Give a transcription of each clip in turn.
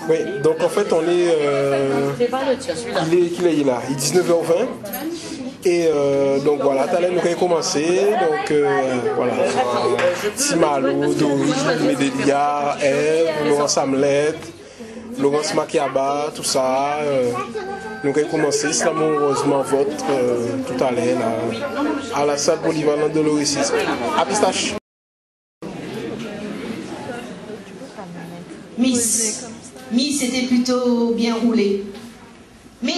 Oui, donc en fait, on est. Il est là, il est 19h20. Et donc voilà, t'as nous avons commencé. Donc voilà. Simalo, Dori, Medelia, Eve, Laurence Hamlet, Laurence Makiaba, tout ça. Nous avons commencé heureusement votre tout à l'heure à la salle polyvalente de l'Oricis. À Pistache. Miss était plutôt bien roulée. Mais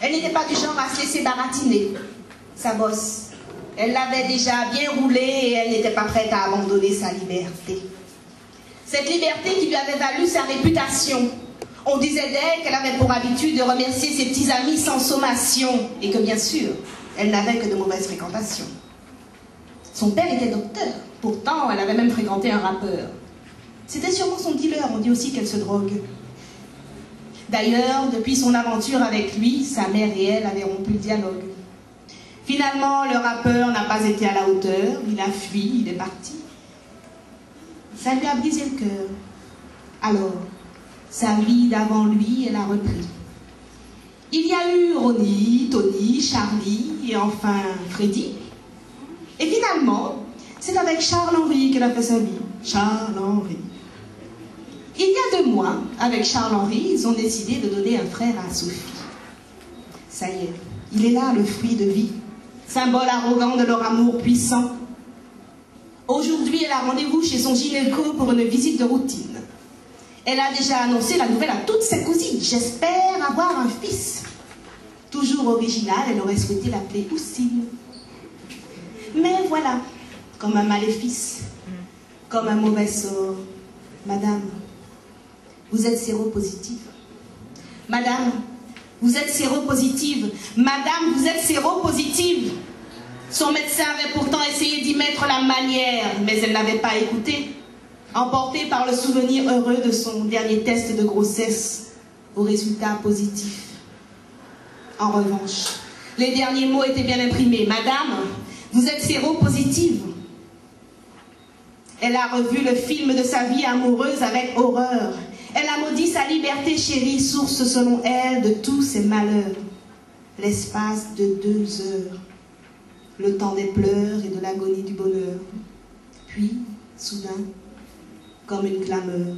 elle n'était pas du genre à se laisser baratiner sa bosse. Elle l'avait déjà bien roulée et elle n'était pas prête à abandonner sa liberté. Cette liberté qui lui avait valu sa réputation. On disait d'elle qu'elle avait pour habitude de remercier ses petits amis sans sommation et que bien sûr, elle n'avait que de mauvaises fréquentations. Son père était docteur. Pourtant, elle avait même fréquenté un rappeur. C'était sûrement son dealer, on dit aussi qu'elle se drogue. D'ailleurs, depuis son aventure avec lui, sa mère et elle avaient rompu le dialogue. Finalement, le rappeur n'a pas été à la hauteur, il a fui, il est parti. Ça lui a brisé le cœur. Alors, sa vie d'avant lui, elle a repris. Il y a eu Ronnie, Tony, Charlie et enfin Freddy. Et finalement, c'est avec Charles-Henri qu'elle a fait sa vie. Charles-Henri. Il y a 2 mois, avec Charles-Henri, ils ont décidé de donner un frère à Sophie. Ça y est, il est là, le fruit de vie, symbole arrogant de leur amour puissant. Aujourd'hui, elle a rendez-vous chez son gynéco pour une visite de routine. Elle a déjà annoncé la nouvelle à toutes ses cousines. J'espère avoir un fils. Toujours original, elle aurait souhaité l'appeler Oussine. Mais voilà, comme un maléfice, comme un mauvais sort. Madame, vous êtes séropositive. Madame, vous êtes séropositive. Madame, vous êtes séropositive. Son médecin avait pourtant essayé d'y mettre la manière, mais elle n'avait pas écouté. Emportée par le souvenir heureux de son dernier test de grossesse, au résultat positif. En revanche, les derniers mots étaient bien imprimés. Madame, vous êtes séropositive. Elle a revu le film de sa vie amoureuse avec horreur. Elle a maudit sa liberté chérie, source selon elle de tous ses malheurs. L'espace de 2 heures. Le temps des pleurs et de l'agonie du bonheur. Puis, soudain, comme une clameur,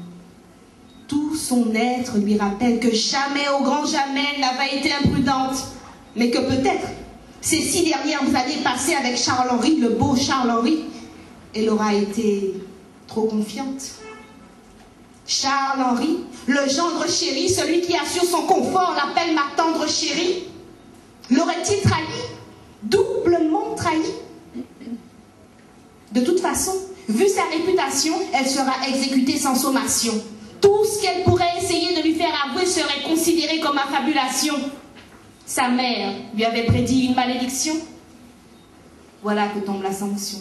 tout son être lui rappelle que jamais, au grand jamais, elle n'avait été imprudente, mais que peut-être, ces 6 dernières années passées avec Charles-Henri, le beau Charles-Henri, elle aura été trop confiante. Charles-Henri, le gendre chéri, celui qui assure son confort, l'appelle ma tendre chérie, l'aurait-il trahi? Doublement trahi? De toute façon, vu sa réputation, elle sera exécutée sans sommation. Tout ce qu'elle pourrait essayer de lui faire avouer serait considéré comme affabulation. Sa mère lui avait prédit une malédiction. Voilà que tombe la sanction.